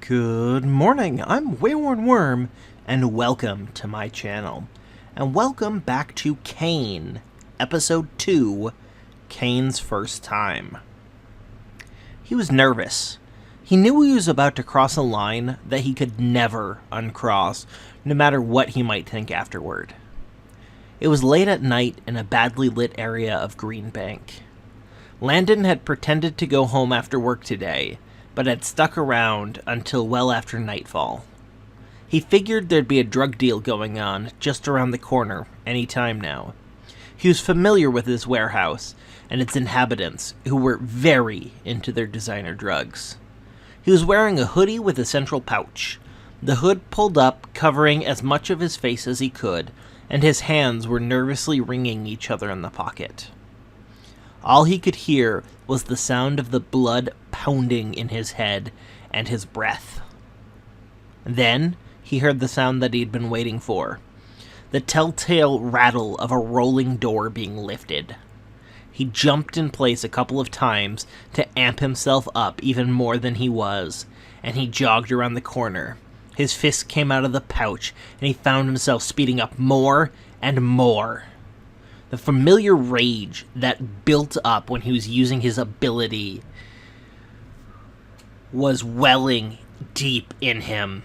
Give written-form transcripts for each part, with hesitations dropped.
Good morning, I'm WaywornWyrm, and welcome to my channel. And welcome back to Cain, Episode 2, Cain's First Time. He was nervous. He knew he was about to cross a line that he could never uncross, no matter what he might think afterward. It was late at night in a badly lit area of Green Bank. Landon had pretended to go home after work today, but had stuck around until well after nightfall. He figured there'd be a drug deal going on just around the corner any time now. He was familiar with this warehouse and its inhabitants, who were very into their designer drugs. He was wearing a hoodie with a central pouch, the hood pulled up, covering as much of his face as he could, and his hands were nervously wringing each other in the pocket. All he could hear was the sound of the blood pounding in his head and his breath. Then he heard the sound that he'd been waiting for, the telltale rattle of a rolling door being lifted. He jumped in place a couple of times to amp himself up even more than he was, and he jogged around the corner. His fist came out of the pouch, and he found himself speeding up more and more. The familiar rage that built up when he was using his ability was welling deep in him.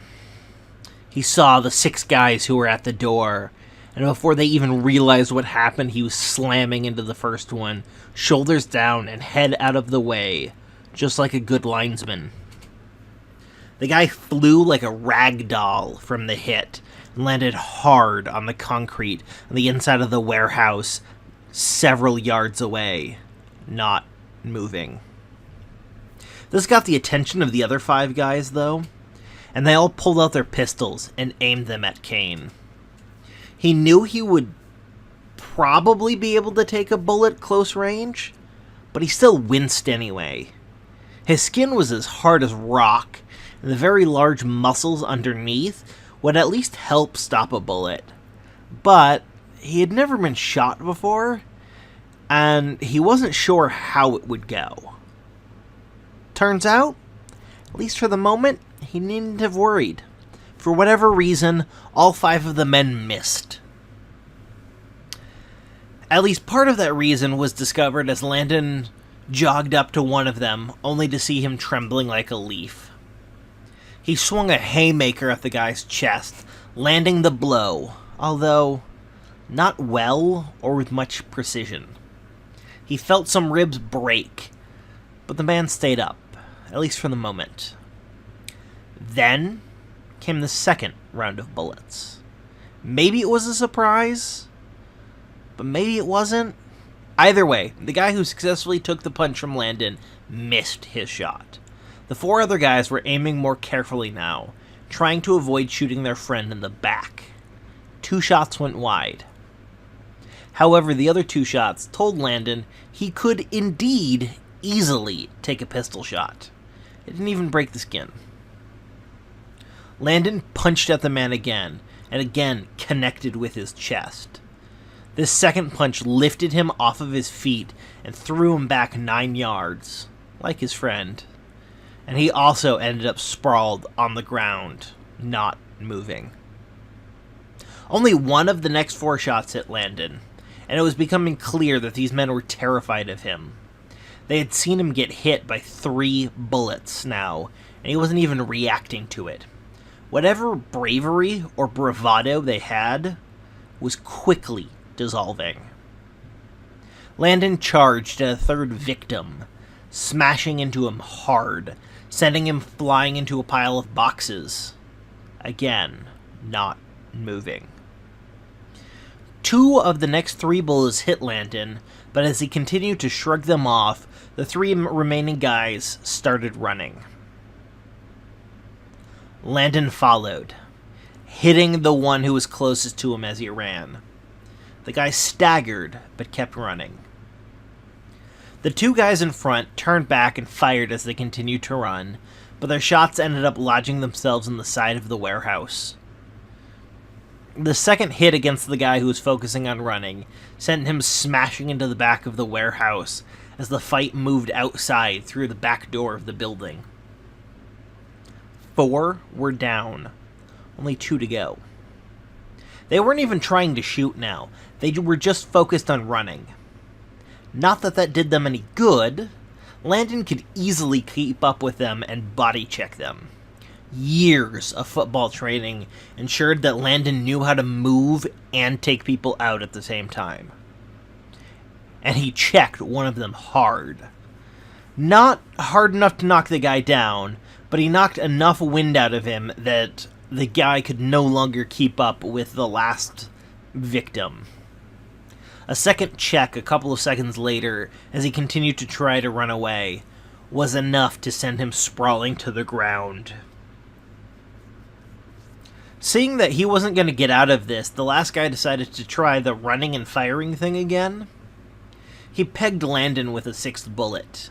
He saw the 6 guys who were at the door, and before they even realized what happened, he was slamming into the first one, shoulders down and head out of the way, just like a good linesman. The guy flew like a rag doll from the hit, and landed hard on the concrete on the inside of the warehouse several yards away, not moving. This got the attention of the other 5 guys, though, and they all pulled out their pistols and aimed them at Cain. He knew he would probably be able to take a bullet close range, but he still winced anyway. His skin was as hard as rock, and the very large muscles underneath would at least help stop a bullet. But he had never been shot before, and he wasn't sure how it would go. Turns out, at least for the moment, he needn't have worried. For whatever reason, all 5 of the men missed. At least part of that reason was discovered as Landon jogged up to one of them, only to see him trembling like a leaf. He swung a haymaker at the guy's chest, landing the blow, although not well or with much precision. He felt some ribs break, but the man stayed up, at least for the moment. Then came the second round of bullets. Maybe it was a surprise, but maybe it wasn't. Either way, the guy who successfully took the punch from Landon missed his shot. The 4 other guys were aiming more carefully now, trying to avoid shooting their friend in the back. 2 shots went wide. However, the other 2 shots told Landon he could indeed easily take a pistol shot. It didn't even break the skin. Landon punched at the man again, and again connected with his chest. This second punch lifted him off of his feet and threw him back 9 yards, like his friend. And he also ended up sprawled on the ground, not moving. Only one of the next 4 shots hit Landon, and it was becoming clear that these men were terrified of him. They had seen him get hit by 3 bullets now, and he wasn't even reacting to it. Whatever bravery or bravado they had was quickly dissolving. Landon charged at a 3rd victim, smashing into him hard, sending him flying into a pile of boxes. Again, not moving. 2 of the next 3 bullets hit Landon, but as he continued to shrug them off, the 3 remaining guys started running. Landon followed, hitting the one who was closest to him as he ran. The guy staggered, but kept running. The 2 guys in front turned back and fired as they continued to run, but their shots ended up lodging themselves in the side of the warehouse. The second hit against the guy who was focusing on running sent him smashing into the back of the warehouse as the fight moved outside through the back door of the building. 4 were down. Only 2 to go. They weren't even trying to shoot now. They were just focused on running. Not that that did them any good. Landon could easily keep up with them and body check them. Years of football training ensured that Landon knew how to move and take people out at the same time. And he checked one of them hard. Not hard enough to knock the guy down, but he knocked enough wind out of him that the guy could no longer keep up with the last victim. A second check a couple of seconds later, as he continued to try to run away, was enough to send him sprawling to the ground. Seeing that he wasn't going to get out of this, the last guy decided to try the running and firing thing again. He pegged Landon with a 6th bullet.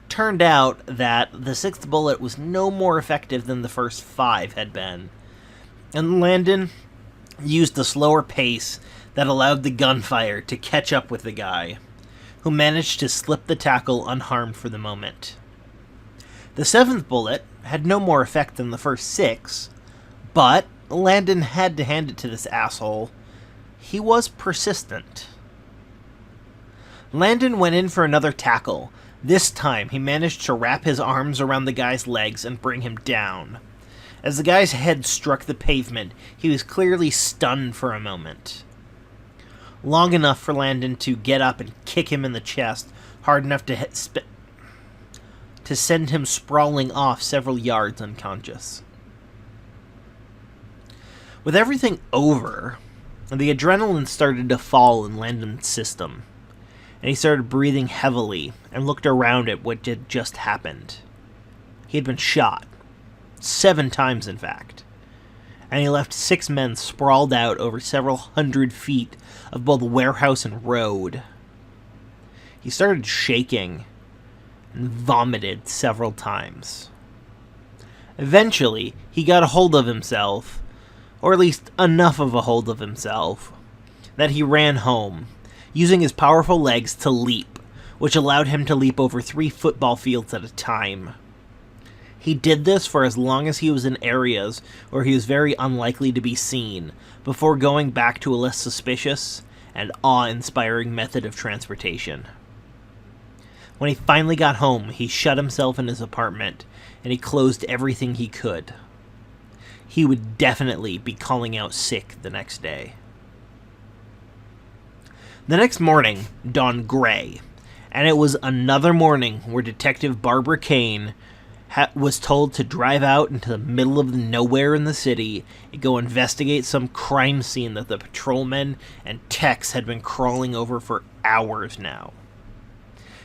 Turned out that the 6th bullet was no more effective than the first 5 had been, and Landon used the slower pace that allowed the gunfire to catch up with the guy, who managed to slip the tackle unharmed for the moment. The 7th bullet had no more effect than the first 6, but Landon had to hand it to this asshole. He was persistent. Landon went in for another tackle. This time, he managed to wrap his arms around the guy's legs and bring him down. As the guy's head struck the pavement, he was clearly stunned for a moment. Long enough for Landon to get up and kick him in the chest, hard enough to send him sprawling off several yards unconscious. With everything over, the adrenaline started to fall in Landon's system, and he started breathing heavily and looked around at what had just happened. He had been shot. 7 times, in fact. And he left 6 men sprawled out over several hundred feet of both warehouse and road. He started shaking and vomited several times. Eventually, he got a hold of himself, or at least enough of a hold of himself, that he ran home, using his powerful legs to leap, which allowed him to leap over 3 football fields at a time. He did this for as long as he was in areas where he was very unlikely to be seen, before going back to a less suspicious and awe-inspiring method of transportation. When he finally got home, he shut himself in his apartment, and he closed everything he could. He would definitely be calling out sick the next day. The next morning dawned gray, and it was another morning where Detective Barbra Kane was told to drive out into the middle of nowhere in the city and go investigate some crime scene that the patrolmen and techs had been crawling over for hours now.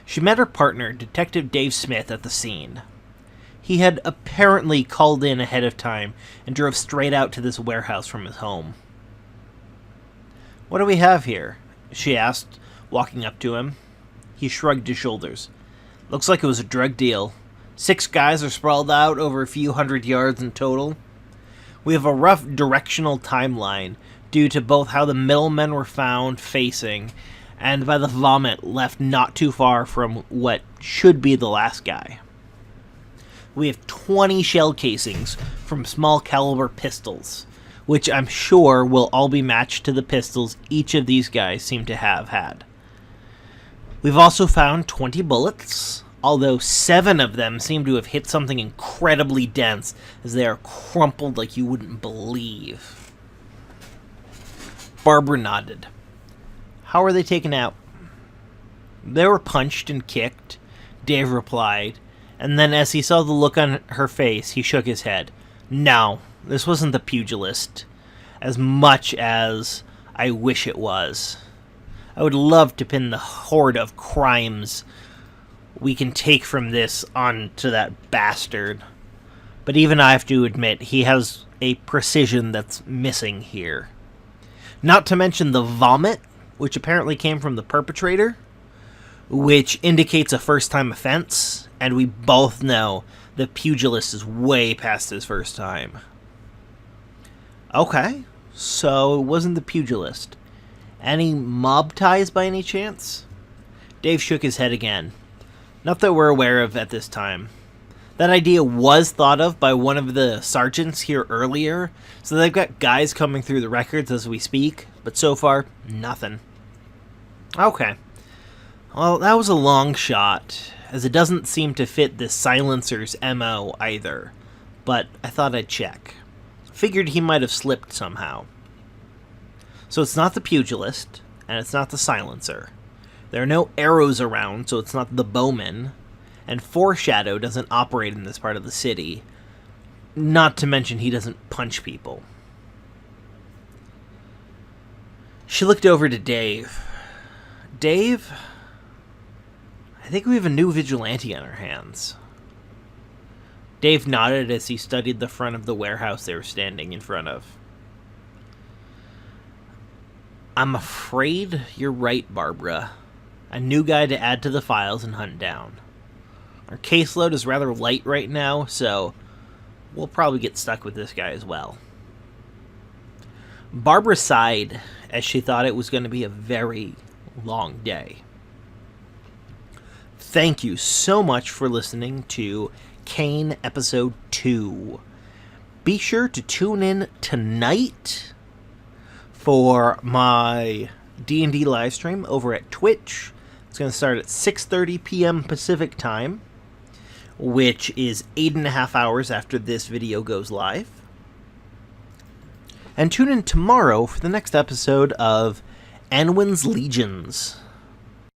She met her partner, Detective Dave Smith, at the scene. He had apparently called in ahead of time and drove straight out to this warehouse from his home. "What do we have here?" she asked, walking up to him. He shrugged his shoulders. "Looks like it was a drug deal. 6 guys are sprawled out over a few hundred yards in total. We have a rough directional timeline due to both how the middlemen were found facing and by the vomit left not too far from what should be the last guy. We have 20 shell casings from small caliber pistols, which I'm sure will all be matched to the pistols each of these guys seem to have had. We've also found 20 bullets, although 7 of them seem to have hit something incredibly dense, as they are crumpled like you wouldn't believe." Barbra nodded. "How were they taken out?" "They were punched and kicked," Dave replied, and then as he saw the look on her face, he shook his head. "No, this wasn't the Pugilist, as much as I wish it was. I would love to pin the horde of crimes we can take from this onto that bastard. But even I have to admit, he has a precision that's missing here. Not to mention the vomit, which apparently came from the perpetrator, which indicates a first-time offense, and we both know the Pugilist is way past his first time." "Okay, so it wasn't the Pugilist. Any mob ties by any chance?" Dave shook his head again. "Not that we're aware of at this time. That idea was thought of by one of the sergeants here earlier, so they've got guys coming through the records as we speak, but so far, nothing. Okay. Well, that was a long shot, as it doesn't seem to fit this silencer's MO either, but I thought I'd check. Figured he might have slipped somehow. So it's not the Pugilist, and it's not the silencer. There are no arrows around, so it's not the bowman, and Foreshadow doesn't operate in this part of the city, not to mention he doesn't punch people. She looked over to Dave. Dave, I think we have a new vigilante on our hands. Dave nodded as he studied the front of the warehouse they were standing in front of. I'm afraid you're right, Barbra. A new guy to add to the files and hunt down. Our caseload is rather light right now, so we'll probably get stuck with this guy as well. Barbra sighed as she thought it was going to be a very long day. Thank you so much for listening to Cain Episode 2. Be sure to tune in tonight for my D&D livestream over at Twitch. It's going to start at 6:30 p.m. Pacific Time, which is 8.5 hours after this video goes live. And tune in tomorrow for the next episode of Anwin's Legions.